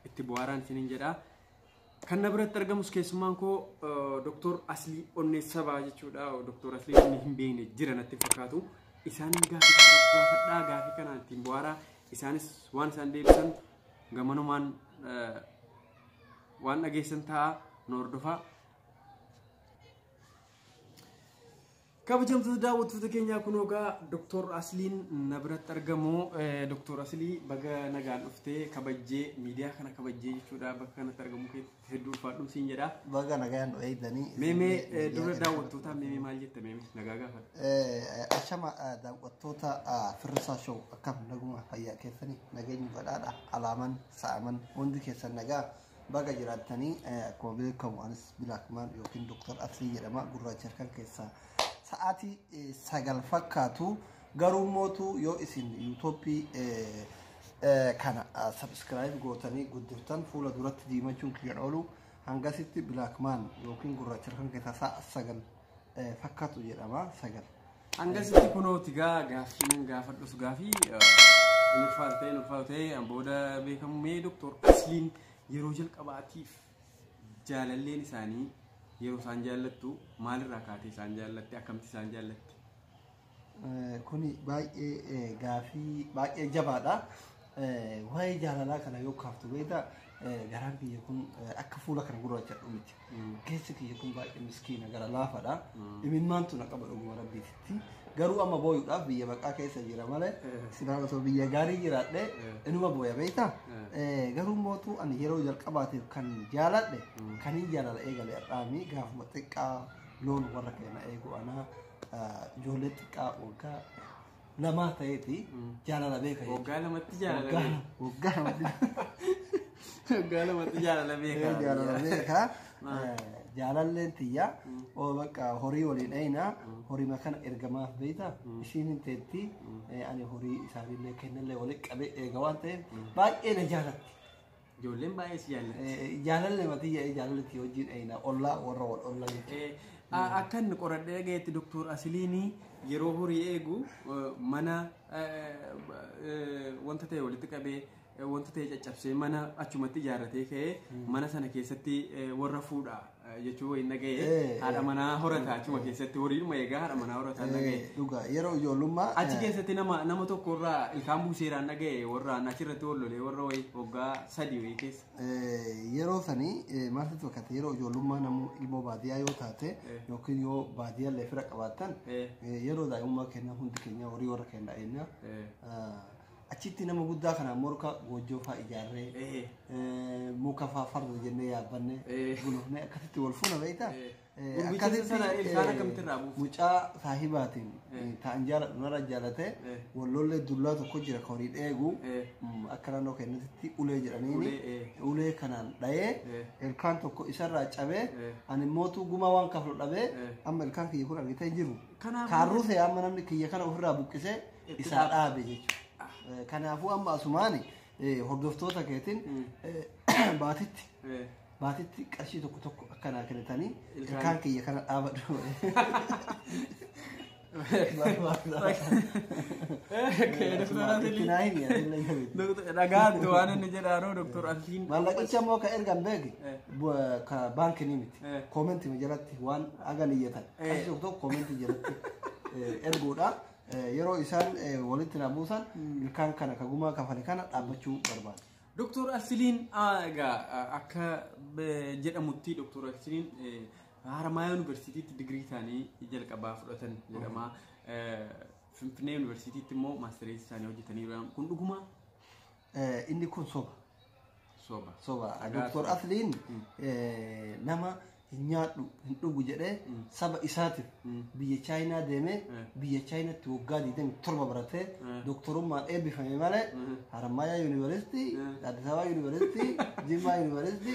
itti bu'aaraan isiniin jedha. Kan na biratti argamus keessummaan koo Dr. Asli Onneessabaa jechuudha. Dr. Asli inni hin beekne jira natti fakkaatu. Isaanin gaafadhaa gaafii kanaan ittiin bu'aaraa. Isaanis waan isaan deebisan gamanumaan waan dhageessan ta'a nu hordofaa. kabajamtoota daawwattoota keenyaa kun ogaa Dr. Asliin na biratti argamu. Dr. Asli baga nagaan dhuftee kabajjee miidiyaa kana kabajjee jechuudha. Bakka kanatti argamu hedduu ulfaadhu siin jedha. Baga nagaan eegdanii. Meemee dura daawwattoota meemee maal jette meemee nagaa gaafadha. Ashama daawwattoota firrisaa show akkam naguma fayyaa keessanii nageenyi badhaadha alaaman sa'aman hundi keessan nagaa baga jiraatanii akkuma beekamu anis bilaakmaan yookiin Dr. Asli jedhama gurraacha kan keessaa saati sagal fakkaatu garuu mootu yoo isin YouTube kana subscribe gootanii guddiftan fuula duratti diimachuun kiyyan oolu hangasitti Blackman yookiin gurraacha kan keessaa sagal fakkaatu jedhama sagal hangasitti kunooti gaaffiin gaafadhus gaafii nurfaatee booda beekamu mee Dr. Asliin yeroo jalqabaatiif jaalalleen isaanii yeroo isaan jaallattu maalirraa kaatee isaan jaallatte akkamitti isaan jaallatti? Kuni baay'ee gaafii baay'ee jabaadha. Waa'ee jaalalaa kana yoo kaaftu beektaa garaan kiyya kun akka fuula kana gurraacha dhumiti. Keessi kiyya kun baay'ee miskiina gara laafaadha. Imimmaantu na qaba dhuguma rabbiitti. Garuu amma booyuudhaaf biyya baqaa keessa jira malee silaa osoo biyya gaarii jiraadhe inuma booya beektaa. Garuu mootu ani yeroo jalqabaatiif kan jaaladhe kanii jaalala eegale adhaamii gaafuma xiqqaa loon warra keenya eegu anaa ijoollee xiqqaa waggaa lamaa ta'eeti jaalala beeka. Waggaa lamatti jaalala beeka. Jaalala beeka. Jaalalleen tiyya bakka horii waliin dhayinaa horii makana ergamaaf beektaa ishiin hin teetti ani horii isaanillee kennallee walitti qabee eega waan ta'eef baay'ee na jaalatti. Ijoolleen baay'ee si jaallatti. Jaalallee matiyya jaalalatti wajjin dhayinaa ollaa warra wal ollaa. Akkan qoradhee gaheetti Dr. Asliin yeroo horii eegu mana wanta ta'e walitti qabee wanta ta'e caccabsee mana achumatti ijaarratee ka'ee mana sana keessatti warra fuudha jechuun wayin nagahee haadha manaa horataa achuma keessatti horiidhuma eegaa haadha manaa horataa nagahee. Dhugaa yeroo ijoollummaa achi keessatti nama tokko irraa ilkaan buuseeraan nagahee warra achirratti wallolee warra wayii waggaa 3 wayii keessa. Yeroo sanii maaltu tokkotti yeroo ijoollummaa namu ilmoo baadiyyaa yoo taate yookiin yoo baadiyyaa illee fira qabaatan yeroo daa'imummaa keenya hundi keenya horii warra keenya dha'eenyaa. Achitti nama guddaa kana morka goojjoo fa'aa ijaarree muka fa'aa farda jennee yaabbanne gulufnee akkasitti wal fuuna beektaa. Akkasitti mucaa saahibaatiin ta'an jaaladhu narra jaalatee wallollee dullaa tokko jira ka horii dheegu akka naannoo keenyatti ulee jedhaniini ulee kanaan dha'ee ilkaan tokko isarraa cabee ani mootuu gumaa waan kaflu dhabee amma ilkaan kiyya kun argitee jiru. Kaarrusee amma namni kiyya kana ofirraa buqqisee isaa dhaabe jechuudha. Kanaafuu amma asumaani hordoftoota keetiin baatitti qarshii tokko akkanaa kennitanii ilkaan kiyya kana dhaabadhu. Dhagaattu waan inni jedhaanoo Dr. Asliin. Mallaqicha immoo ka ergan beeki ka baankii ni miti. Koomentii jalatti waan agan iyyatan qarshii tokko koomentii jalatti erguudha. Yeroo isaan walitti na buusan ilkaan kana kagumaa kafale kana dhaabbachuu barbaada. Dr. Asliin akka jedhamutti Dr. Asliin Haramaya Universitiitti digirii isaanii jalqabaa fudhatan jedhama. Finfinnee Universitiitti immoo maastereesii isaanii hojjetaniiru. Kun dhuguma? Inni kun soba. Dr. Asliin nama nyaadhu hin dhugu jedhee saba isaatiif biyya Chaayinaa deemee biyya Chaayinaatti waggaa 27 baratee doktorummaan eebbifame malee Haramaya University, Addis Ababa University, Jimmaa University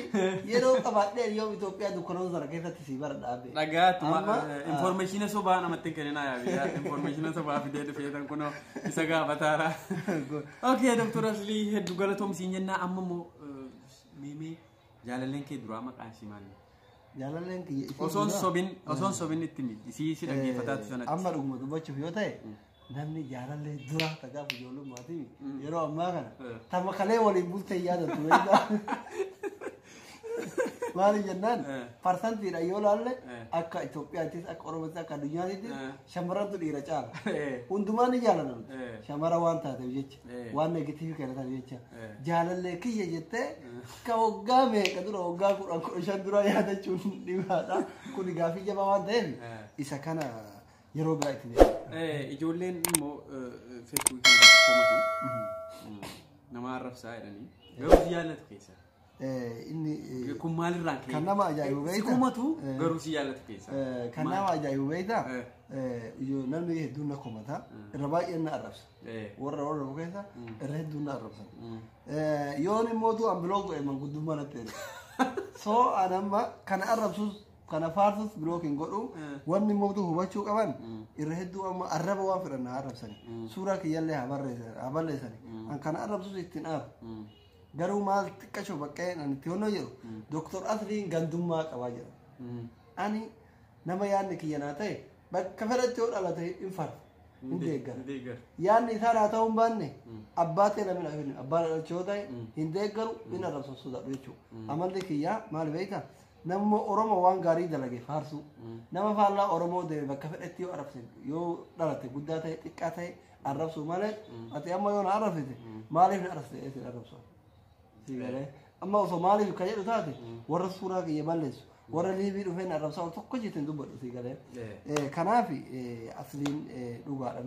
yeroo qabaadhee yoo Itoophiyaa dukkanoota sana keessatti si bara dhaabe. Dhagaatuma informatiina sobaa namatti hin kenninaa yaabiyaa informatiina sobaa fidee dhufee tan kunoo isa gaafataara. Okay, Dr. Asli hedduu galatoomsiin jennaa amma immoo meemee jaalalleen kee duraa maqaan ishii maali? jaalalleen kiyya osoon sobin itti miti si dhaggeeffataatu sanatti amma dhuguma dubbachuuf yoo ta'e namni jaalallee dura tagaaf ijoollummaati yeroo ammaa kana tama kalee waliin bultee yaadatu maali jennaan parsantiidha yoo laalle akka Itoophiyaattis akka Oromoottis akka addunyaattis shamarrantu dhiira caala hundumaan ni jaalatan shamara waan taateef jecha waan negatiivii kana taate jecha jaalallee kiyya jettee ka waggaa meeqa dura waggaa 15 dura yaadachuun dhibaadha kun gaafii jabaa waan ta'eef isa kana yeroo biraa itti deema ijoolleen immoo fekkuu kana komatu nama arrabsaa jedhanii garuu jaallatu keessa inni kun maalirraan kee kan nama ajaa'ibu beektaa komatu garuu si jaallatu keessa kan nama ajaa'ibu beektaa yoo namni hedduun na komata irra baay'een na arrabsa warra keessa irra hedduun na arrabsa yoon immoo tu ambiloo godhe manguddummaa natti soo anamma kana arrabsus kana faarsus blocking godhu wanni immoo tu hubachuu qaban irra hedduu amma arraba waan fedhan na arrabsani suuraa kiyyallee haballeessani an kana arrabsus ittiin aaru garuu maal xiqqashoo baqqee ani itti honnoo jedhu Dr. Asliin gandummaa qabaa jedha ani nama yaadni kiyya naa ta'e bakka fedhatti yoo dhalate hin farfa hin deeggara yaadni isaa naa ta'uu hin baanne abbaa ta'e namni afinni abbaa dhalachoo ta'e hin deeggaru hin arrabsan sodaadhu jechuudha amalli kiyyaa maal beekaa nama Oromoo waan gaarii dalage faarsu nama faallaa Oromoo deeme bakka fedhatti yoo arrabse yoo dhalate guddaa ta'e xiqqaa ta'e arrabsu malee ati amma yoo na arrabsite maaliif na arrabsite arrabsu sigale amma osoo maaliif ka jedhu taate warra suuraa kiyya balleessu warra liibii dhufeen arrabsaa tokko jeetiin dubbadhu sigale kanaaf Asliin dhugaadha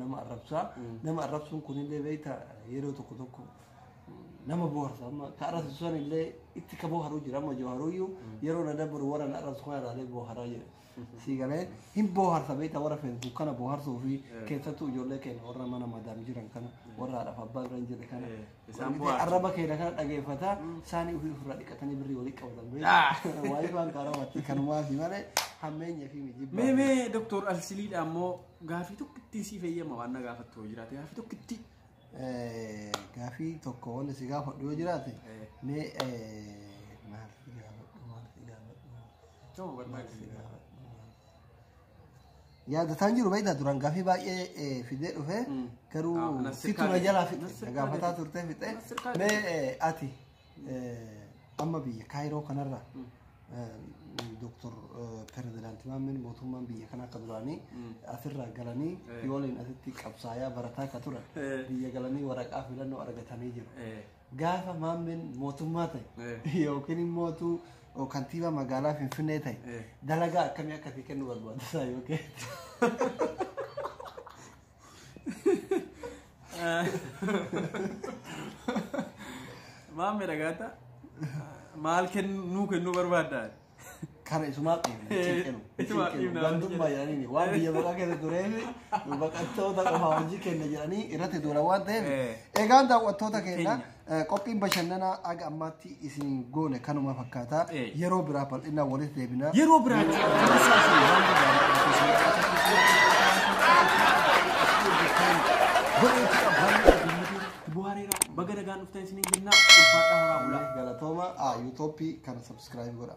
nama arrabsuun kunillee beekta yeroo tokko nama boharsa amma ka arrabsu san illee itti ka boharuu jira amma jawharuyyuu yeroo na dabru warra na arrabsu kana irraalee boharaa jira sigale hin boharsa beekta warra feesbuuk kana boharsuu fi keessattuu ijoollee keenya warra mana madaam jiran kana warra haadhaaf abbaa biran jedhe kana arraba keenya kana dhageeffata isaanii ofirraa dhiqatanii birrii walii qabatan waa'ee waan kaarawaatti kanumaafi malee hammeenya fi mijibba mee Dr. Asliidha ammoo gaafii tokko ittiin si fayyama waan na gaafattu jiraate gaafii tokko itti gaafii tokko wanni si gaafadhu yoo jiraate mee maal si gaafadhu yaadataan jiru beektaa duraan gaafii baay'ee fidee dhufe garuu fituna jalaa fixe gaafataa turtee fixe mee ati amma biyya Kaayiroo kanarra Dr. Pirezidaantii Maammin mootummaan biyya kana akka duraanii asirraa galanii yooliin asitti qabsaayaa barataa akka turan biyya galanii waraqaa filannoo argatanii jiru gaafa Maammin mootummaa ta'e yookiin immoo kantiibaa magaalaa Finfinnee ta'e dalagaa akkamii akkasii kennu barbaachisaa yookiin Maamme dhagaata maal kennu barbaaddaa kana isumaa qiimna gandummaa jedhanii waan biyya baqaa keessa tureef baqattoota qofa hojii kenna jedhanii irratti dura waan ta'eef eegaan daawwattoota keenya qophiin bashannanaa aga ammaatti isin goone kanuma fakkaataa yeroo biraa bal'inaa walitti deebinaa yeroo biraa buhaareera baga nagaan dhuftan isiniin jennaa ulfaadhaa horaa bulaa galatooma yuutuubii kana subscribe godha